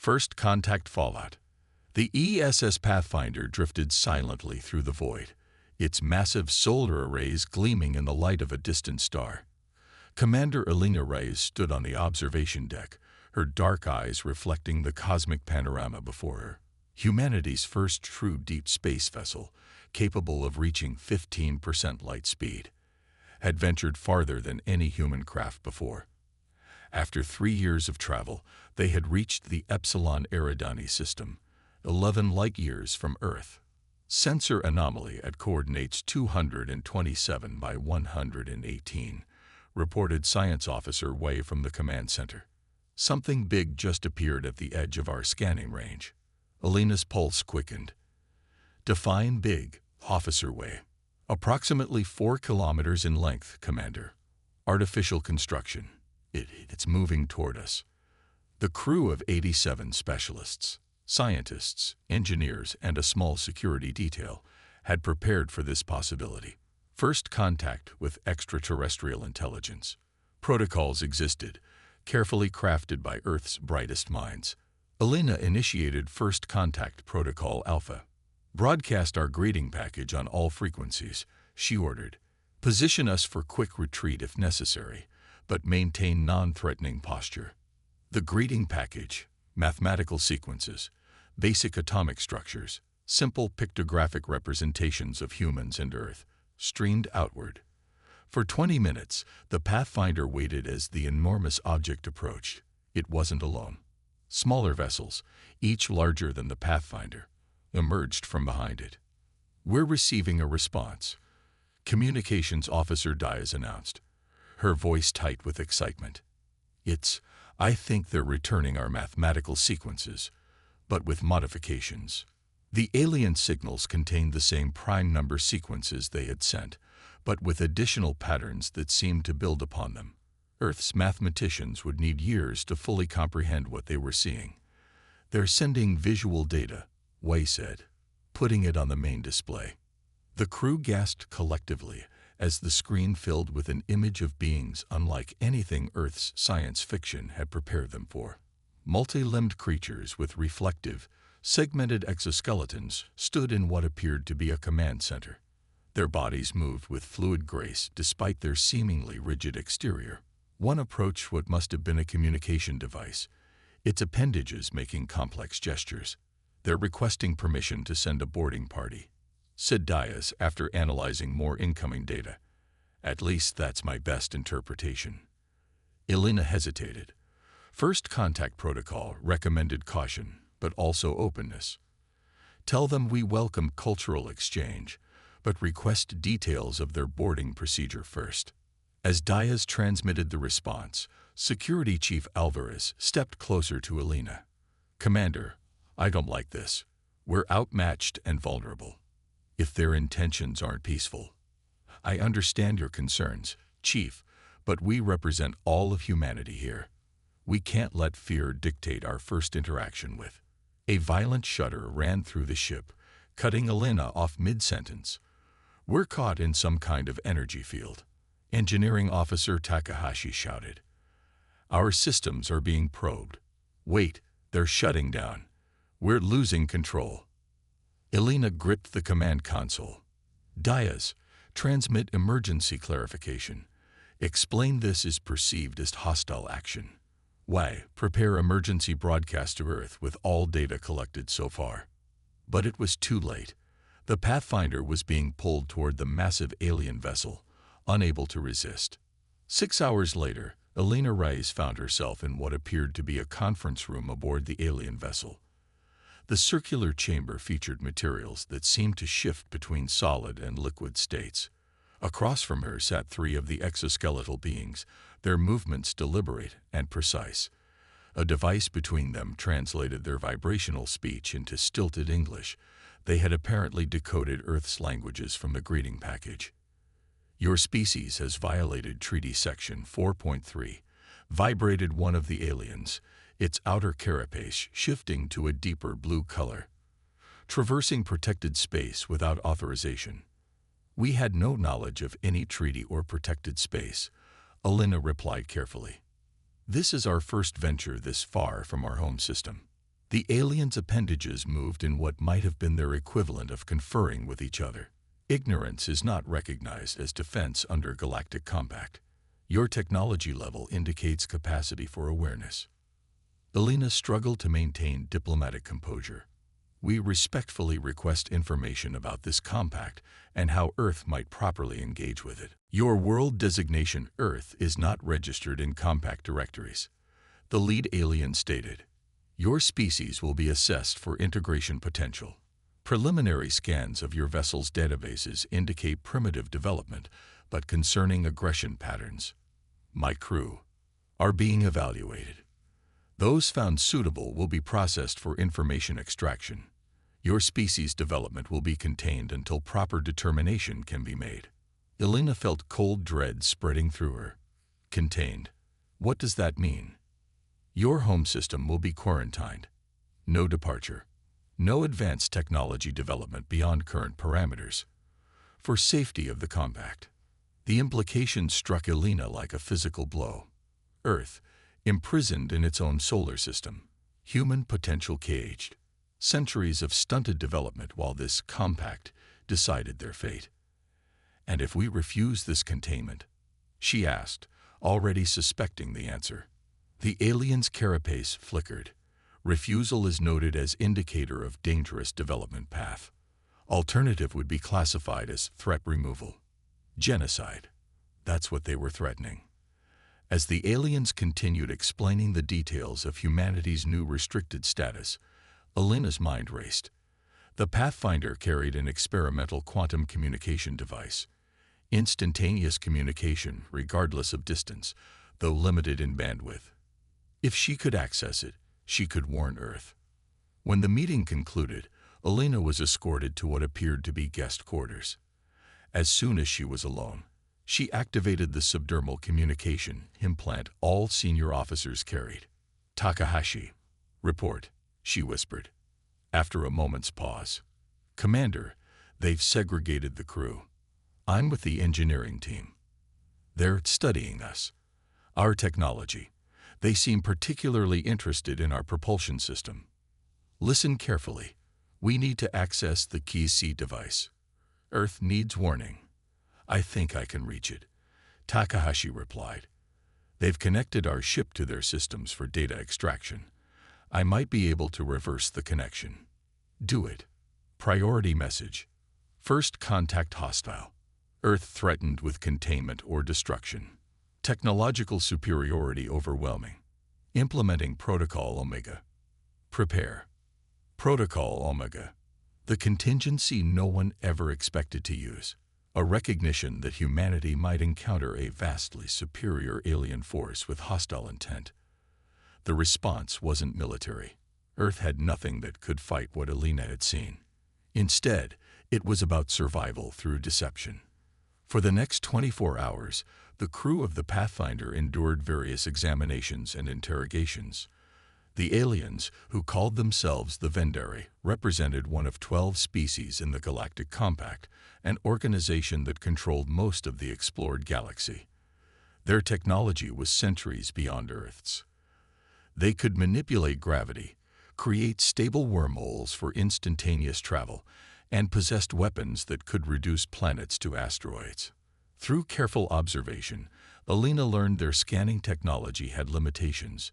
First contact fallout. The ESS Pathfinder drifted silently through the void, its massive solar arrays gleaming in the light of a distant star. Commander Elena Reyes stood on the observation deck, her dark eyes reflecting the cosmic panorama before her. Humanity's first true deep space vessel, capable of reaching 15% light speed, had ventured farther than any human craft before. After 3 years of travel, they had reached the Epsilon Eridani system, 11 light-years from Earth. Sensor anomaly at coordinates 227 by 118, reported Science Officer Wei from the command center. Something big just appeared at the edge of our scanning range. Elena's pulse quickened. Define big, Officer Wei. Approximately 4 kilometers in length, Commander. Artificial construction. It's moving toward us. The crew of 87 specialists, scientists, engineers, and a small security detail had prepared for this possibility. First contact with extraterrestrial intelligence. Protocols existed, carefully crafted by Earth's brightest minds. Elena initiated First Contact Protocol Alpha. Broadcast our greeting package on all frequencies, she ordered. Position us for quick retreat if necessary, but maintain non-threatening posture. The greeting package, mathematical sequences, basic atomic structures, simple pictographic representations of humans and Earth, streamed outward. For 20 minutes, the Pathfinder waited as the enormous object approached. It wasn't alone. Smaller vessels, each larger than the Pathfinder, emerged from behind it. We're receiving a response, Communications Officer Diaz announced, her voice tight with excitement. I think they're returning our mathematical sequences, but with modifications. The alien signals contained the same prime number sequences they had sent, but with additional patterns that seemed to build upon them. Earth's mathematicians would need years to fully comprehend what they were seeing. They're sending visual data, Wei said, putting it on the main display. The crew gasped collectively as the screen filled with an image of beings unlike anything Earth's science fiction had prepared them for. Multi-limbed creatures with reflective, segmented exoskeletons stood in what appeared to be a command center. Their bodies moved with fluid grace despite their seemingly rigid exterior. One approached what must have been a communication device, its appendages making complex gestures. They're requesting permission to send a boarding party, said Diaz after analyzing more incoming data. At least that's my best interpretation. Elena hesitated. First Contact Protocol recommended caution, but also openness. Tell them we welcome cultural exchange, but request details of their boarding procedure first. As Diaz transmitted the response, Security Chief Alvarez stepped closer to Elena. Commander, I don't like this. We're outmatched and vulnerable. If their intentions aren't peaceful. I understand your concerns, Chief, but we represent all of humanity here. We can't let fear dictate our first interaction with. A violent shudder ran through the ship, cutting Elena off mid-sentence. We're caught in some kind of energy field, Engineering Officer Takahashi shouted. Our systems are being probed. Wait, they're shutting down. We're losing control. Elena gripped the command console. Diaz, transmit emergency clarification. Explain this is perceived as hostile action. Wei, prepare emergency broadcast to Earth with all data collected so far. But it was too late. The Pathfinder was being pulled toward the massive alien vessel, unable to resist. 6 hours later, Elena Reyes found herself in what appeared to be a conference room aboard the alien vessel. The circular chamber featured materials that seemed to shift between solid and liquid states. Across from her sat 3 of the exoskeletal beings, their movements deliberate and precise. A device between them translated their vibrational speech into stilted English. They had apparently decoded Earth's languages from the greeting package. Your species has violated Treaty Section 4.3, vibrated one of the aliens, its outer carapace shifting to a deeper blue color. Traversing protected space without authorization. We had no knowledge of any treaty or protected space, Elena replied carefully. This is our first venture this far from our home system. The aliens' appendages moved in what might have been their equivalent of conferring with each other. Ignorance is not recognized as defense under Galactic Compact. Your technology level indicates capacity for awareness. Elena struggled to maintain diplomatic composure. We respectfully request information about this compact and how Earth might properly engage with it. Your world designation Earth is not registered in compact directories. The lead alien stated, "Your species will be assessed for integration potential. Preliminary scans of your vessel's databases indicate primitive development, but concerning aggression patterns. My crew are being evaluated. Those found suitable will be processed for information extraction. Your species development will be contained until proper determination can be made." Elena felt cold dread spreading through her. Contained. What does that mean? Your home system will be quarantined. No departure. No advanced technology development beyond current parameters. For safety of the compact. The implication struck Elena like a physical blow. Earth, imprisoned in its own solar system. Human potential caged. Centuries of stunted development while this compact decided their fate. "And if we refuse this containment?" she asked, already suspecting the answer. The alien's carapace flickered. Refusal is noted as indicator of dangerous development path. Alternative would be classified as threat removal. Genocide. That's what they were threatening. As the aliens continued explaining the details of humanity's new restricted status, Elena's mind raced. The Pathfinder carried an experimental quantum communication device. Instantaneous communication, regardless of distance, though limited in bandwidth. If she could access it, she could warn Earth. When the meeting concluded, Elena was escorted to what appeared to be guest quarters. As soon as she was alone, she activated the subdermal communication implant all senior officers carried. "Takahashi, report," she whispered. After a moment's pause, "Commander, they've segregated the crew. I'm with the engineering team. They're studying us. Our technology. They seem particularly interested in our propulsion system. Listen carefully. We need to access the Key C device. Earth needs warning. I think I can reach it," Takahashi replied. "They've connected our ship to their systems for data extraction. I might be able to reverse the connection." "Do it." Priority message. First contact hostile. Earth threatened with containment or destruction. Technological superiority overwhelming. Implementing Protocol Omega. Prepare. Protocol Omega. The contingency no one ever expected to use. A recognition that humanity might encounter a vastly superior alien force with hostile intent. The response wasn't military. Earth had nothing that could fight what Elena had seen. Instead, it was about survival through deception. For the next 24 hours, the crew of the Pathfinder endured various examinations and interrogations. The aliens, who called themselves the Vendari, represented one of 12 species in the Galactic Compact, an organization that controlled most of the explored galaxy. Their technology was centuries beyond Earth's. They could manipulate gravity, create stable wormholes for instantaneous travel, and possessed weapons that could reduce planets to asteroids. Through careful observation, Elena learned their scanning technology had limitations.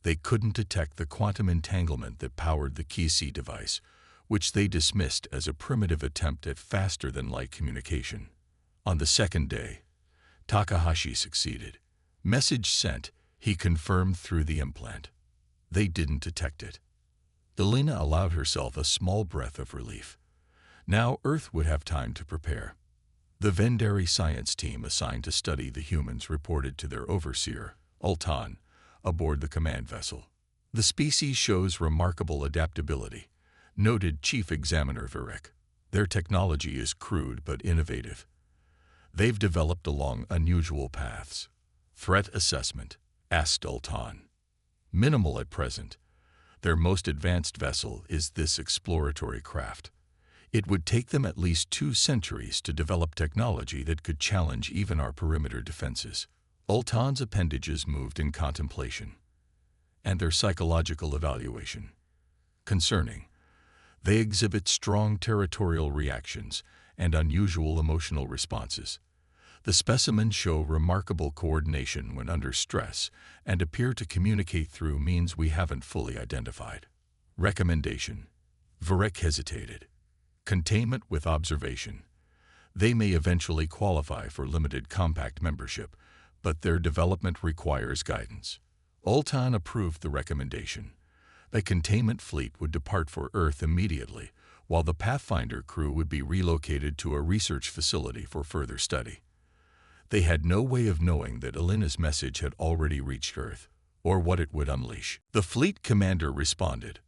They couldn't detect the quantum entanglement that powered the Key C device, which they dismissed as a primitive attempt at faster-than-light communication. On the second day, Takahashi succeeded. Message sent, he confirmed through the implant. They didn't detect it. Elena allowed herself a small breath of relief. Now Earth would have time to prepare. The Vendari science team assigned to study the humans reported to their overseer, Ultan, aboard the command vessel. "The species shows remarkable adaptability," noted Chief Examiner Virek. "Their technology is crude but innovative. They've developed along unusual paths." "Threat assessment," asked Ultan. "Minimal at present. Their most advanced vessel is this exploratory craft. It would take them at least 2 centuries to develop technology that could challenge even our perimeter defenses." Ultan's appendages moved in contemplation. "And their psychological evaluation. Concerning, they exhibit strong territorial reactions and unusual emotional responses. The specimens show remarkable coordination when under stress and appear to communicate through means we haven't fully identified. Recommendation. Varek hesitated. Containment with observation. They may eventually qualify for limited compact membership, but their development requires guidance. Ultan approved the recommendation. The containment fleet would depart for Earth immediately, while the Pathfinder crew would be relocated to a research facility for further study. They had no way of knowing that Elena's message had already reached Earth, or what it would unleash. The fleet commander responded.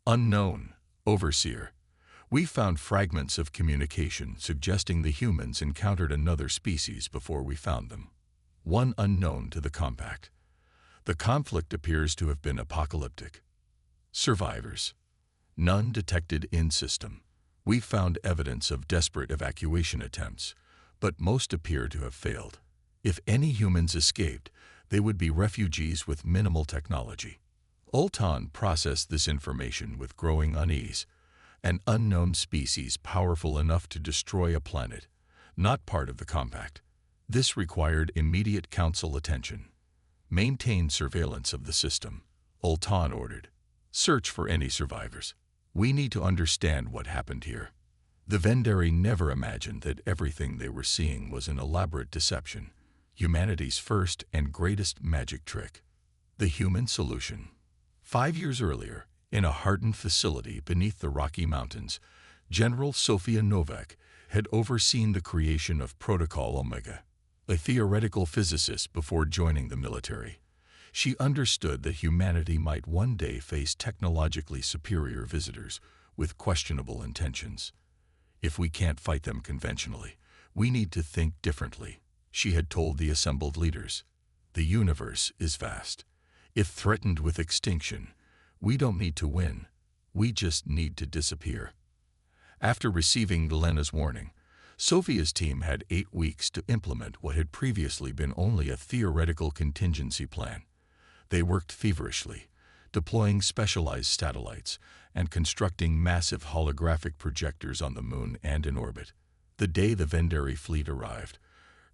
Unknown, Overseer. We found fragments of communication suggesting the humans encountered another species before we found them. One unknown to the compact. The conflict appears to have been apocalyptic. Survivors. None detected in system. We found evidence of desperate evacuation attempts, but most appear to have failed. If any humans escaped, they would be refugees with minimal technology. Ultan processed this information with growing unease. An unknown species powerful enough to destroy a planet, not part of the compact. This required immediate council attention. Maintain surveillance of the system, Ultan ordered. Search for any survivors. We need to understand what happened here. The Vendari never imagined that everything they were seeing was an elaborate deception, humanity's first and greatest magic trick. The human solution. 5 years earlier, in a hardened facility beneath the Rocky Mountains, General Sofia Novak had overseen the creation of Protocol Omega, a theoretical physicist before joining the military. She understood that humanity might one day face technologically superior visitors with questionable intentions. If we can't fight them conventionally, we need to think differently, she had told the assembled leaders. The universe is vast. If threatened with extinction, we don't need to win, we just need to disappear. After receiving Elena's warning, Sophia's team had 8 weeks to implement what had previously been only a theoretical contingency plan. They worked feverishly, deploying specialized satellites and constructing massive holographic projectors on the moon and in orbit. The day the Vendari fleet arrived,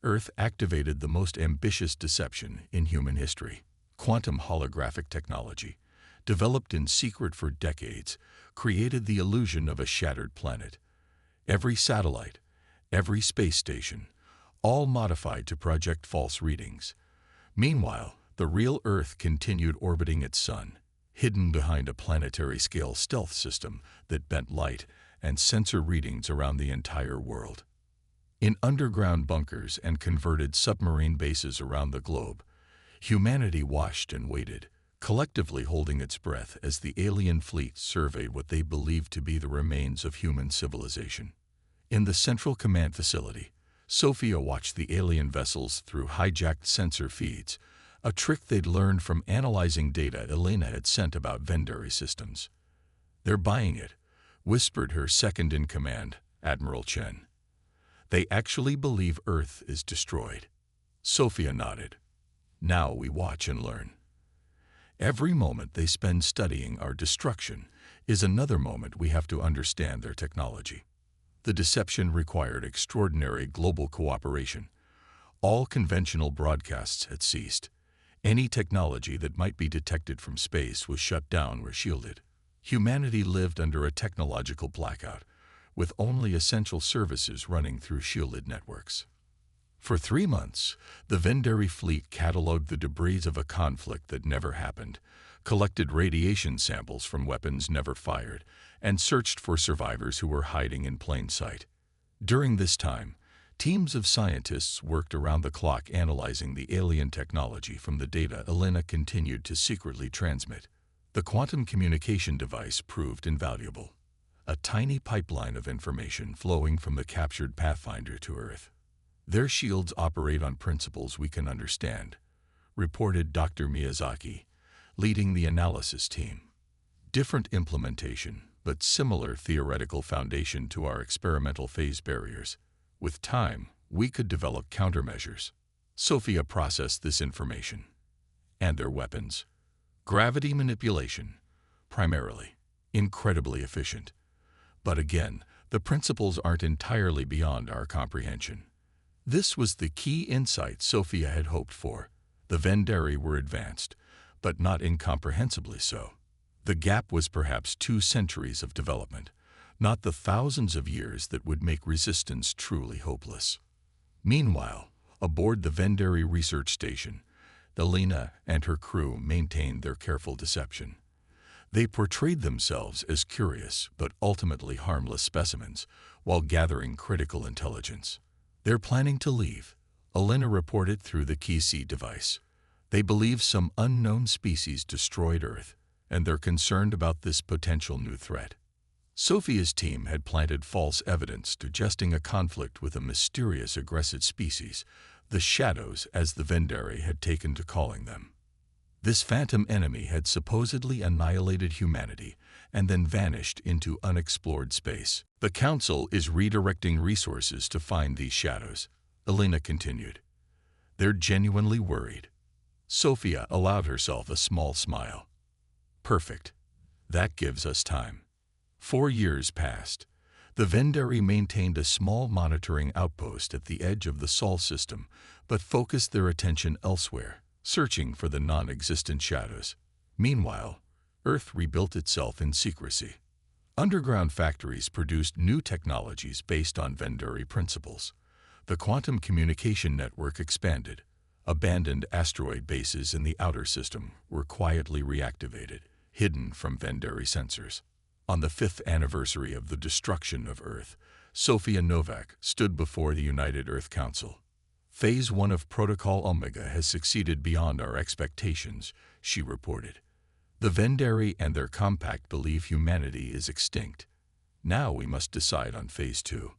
Earth activated the most ambitious deception in human history. Quantum holographic technology, developed in secret for decades, created the illusion of a shattered planet. Every satellite, every space station, all modified to project false readings. Meanwhile, the real Earth continued orbiting its sun, hidden behind a planetary-scale stealth system that bent light and sensor readings around the entire world. In underground bunkers and converted submarine bases around the globe, humanity watched and waited, collectively holding its breath as the alien fleet surveyed what they believed to be the remains of human civilization. In the Central Command Facility, Sophia watched the alien vessels through hijacked sensor feeds, a trick they'd learned from analyzing data Elena had sent about Vendari systems. "They're buying it," whispered her second-in-command, Admiral Chen. "They actually believe Earth is destroyed." Sophia nodded. "Now we watch and learn. Every moment they spend studying our destruction is another moment we have to understand their technology." The deception required extraordinary global cooperation. All conventional broadcasts had ceased. Any technology that might be detected from space was shut down or shielded. Humanity lived under a technological blackout, with only essential services running through shielded networks. For 3 months, the Vendari fleet catalogued the debris of a conflict that never happened, collected radiation samples from weapons never fired, and searched for survivors who were hiding in plain sight. During this time, teams of scientists worked around the clock analyzing the alien technology from the data Elena continued to secretly transmit. The quantum communication device proved invaluable, a tiny pipeline of information flowing from the captured Pathfinder to Earth. "Their shields operate on principles we can understand," reported Dr. Miyazaki, leading the analysis team. "Different implementation, but similar theoretical foundation to our experimental phase barriers. With time, we could develop countermeasures." Sophia processed this information. And their weapons. Gravity manipulation, primarily. incredibly efficient. But again, the principles aren't entirely beyond our comprehension. This was the key insight Sophia had hoped for. The Vendari were advanced, but not incomprehensibly so. The gap was perhaps 2 centuries of development, not the thousands of years that would make resistance truly hopeless. Meanwhile, aboard the Vendari research station, Elena and her crew maintained their careful deception. They portrayed themselves as curious but ultimately harmless specimens while gathering critical intelligence. They're planning to leave, Elena reported through the Key-C device. They believe some unknown species destroyed Earth, and they're concerned about this potential new threat. Sophia's team had planted false evidence suggesting a conflict with a mysterious aggressive species, the Shadows as the Vendari had taken to calling them. This phantom enemy had supposedly annihilated humanity and then vanished into unexplored space. The Council is redirecting resources to find these shadows, Elena continued. They're genuinely worried. Sophia allowed herself a small smile. Perfect. That gives us time. 4 years passed. The Vendari maintained a small monitoring outpost at the edge of the Sol system, but focused their attention elsewhere, searching for the non-existent shadows. Meanwhile, Earth rebuilt itself in secrecy. Underground factories produced new technologies based on Vendari principles. The quantum communication network expanded. Abandoned asteroid bases in the outer system were quietly reactivated, hidden from Vendari sensors. On the 5th anniversary of the destruction of Earth, Sophia Novak stood before the United Earth Council. Phase 1 of Protocol Omega has succeeded beyond our expectations, she reported. The Vendari and their compact believe humanity is extinct. Now we must decide on Phase 2.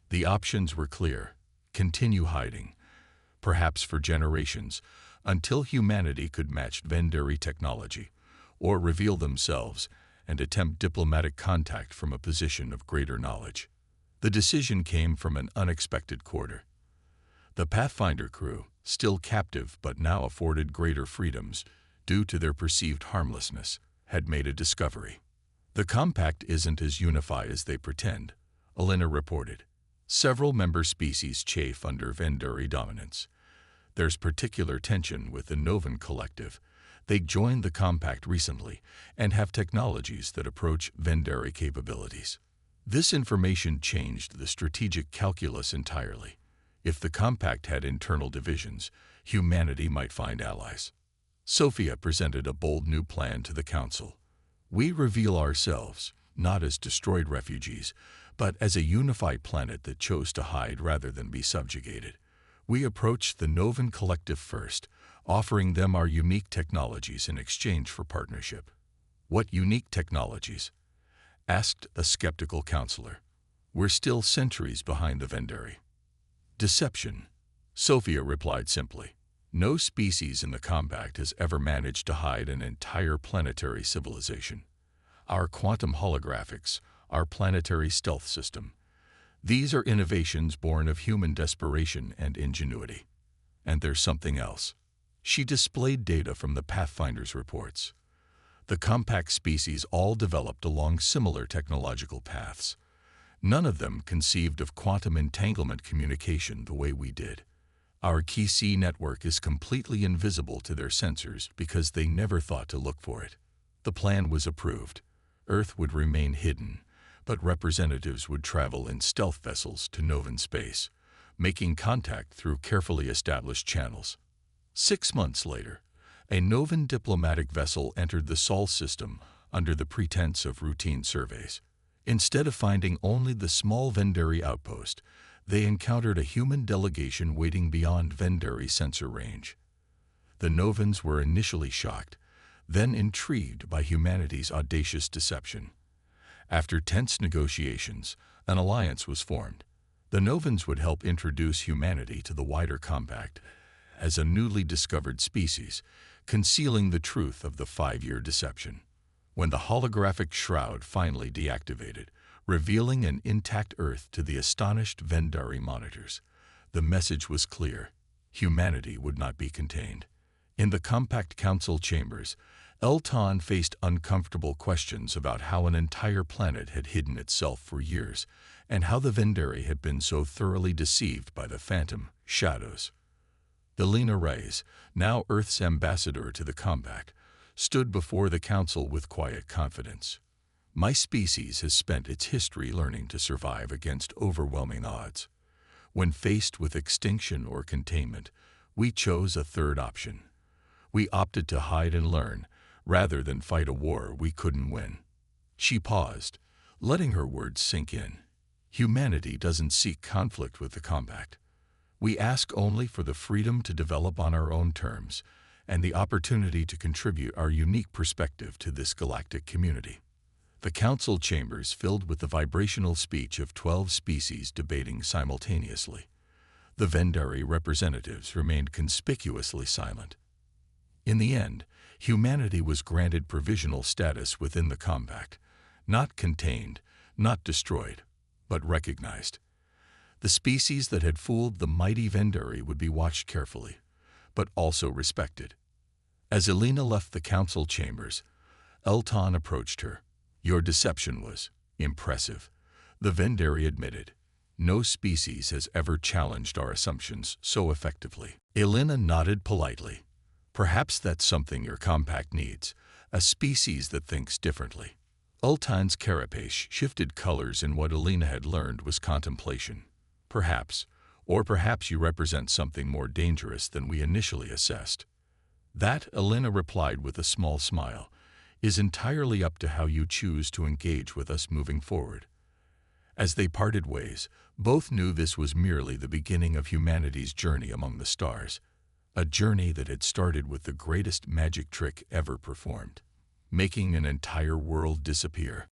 The options were clear. Continue hiding, perhaps for generations, until humanity could match Vendari technology, or reveal themselves and attempt diplomatic contact from a position of greater knowledge. The decision came from an unexpected quarter. The Pathfinder crew, still captive but now afforded greater freedoms due to their perceived harmlessness, had made a discovery. The compact isn't as unified as they pretend, Elena reported. Several member species chafe under Vendari dominance. There's particular tension with the Novan Collective. They joined the compact recently and have technologies that approach Vendari capabilities. This information changed the strategic calculus entirely. If the compact had internal divisions, humanity might find allies. Sophia presented a bold new plan to the Council. We reveal ourselves, not as destroyed refugees, but as a unified planet that chose to hide rather than be subjugated. We approached the Novan Collective first, offering them our unique technologies in exchange for partnership. What unique technologies? Asked a skeptical counselor. We're still centuries behind the Vendari. Deception, Sophia replied simply. No species in the compact has ever managed to hide an entire planetary civilization. Our quantum holographics, our planetary stealth system, these are innovations born of human desperation and ingenuity. And there's something else. She displayed data from the Pathfinder's reports. The compact species all developed along similar technological paths. None of them conceived of quantum entanglement communication the way we did. Our Key-C network is completely invisible to their sensors because they never thought to look for it. The plan was approved. Earth would remain hidden, but representatives would travel in stealth vessels to Novan space, making contact through carefully established channels. 6 months later, a Novan diplomatic vessel entered the Sol system under the pretense of routine surveys. Instead of finding only the small Vendari outpost, they encountered a human delegation waiting beyond Vendari sensor range. The Novans were initially shocked, then intrigued by humanity's audacious deception. After tense negotiations, an alliance was formed. The Novans would help introduce humanity to the wider compact as a newly discovered species, concealing the truth of the 5-year deception. When the holographic shroud finally deactivated, revealing an intact Earth to the astonished Vendari monitors, the message was clear. Humanity would not be contained. In the compact council chambers, Elton faced uncomfortable questions about how an entire planet had hidden itself for years, and how the Vendari had been so thoroughly deceived by the phantom shadows. Elena Reyes, now Earth's ambassador to the compact, stood before the council with quiet confidence. My species has spent its history learning to survive against overwhelming odds. When faced with extinction or containment, we chose a third option. We opted to hide and learn, rather than fight a war we couldn't win. She paused, letting her words sink in. Humanity doesn't seek conflict with the compact. We ask only for the freedom to develop on our own terms, and the opportunity to contribute our unique perspective to this galactic community. The council chambers filled with the vibrational speech of 12 species debating simultaneously. The Vendari representatives remained conspicuously silent. In the end, humanity was granted provisional status within the compact, not contained, not destroyed, but recognized. The species that had fooled the mighty Vendari would be watched carefully, but also respected. As Elena left the council chambers, Elton approached her. Your deception was impressive, the Vendari admitted. No species has ever challenged our assumptions so effectively. Elena nodded politely. Perhaps that's something your compact needs, a species that thinks differently. Elton's carapace shifted colors, and what Elena had learned was contemplation. Perhaps, or perhaps you represent something more dangerous than we initially assessed. That, Elena replied with a small smile, is entirely up to how you choose to engage with us moving forward. As they parted ways, both knew this was merely the beginning of humanity's journey among the stars, a journey that had started with the greatest magic trick ever performed, making an entire world disappear.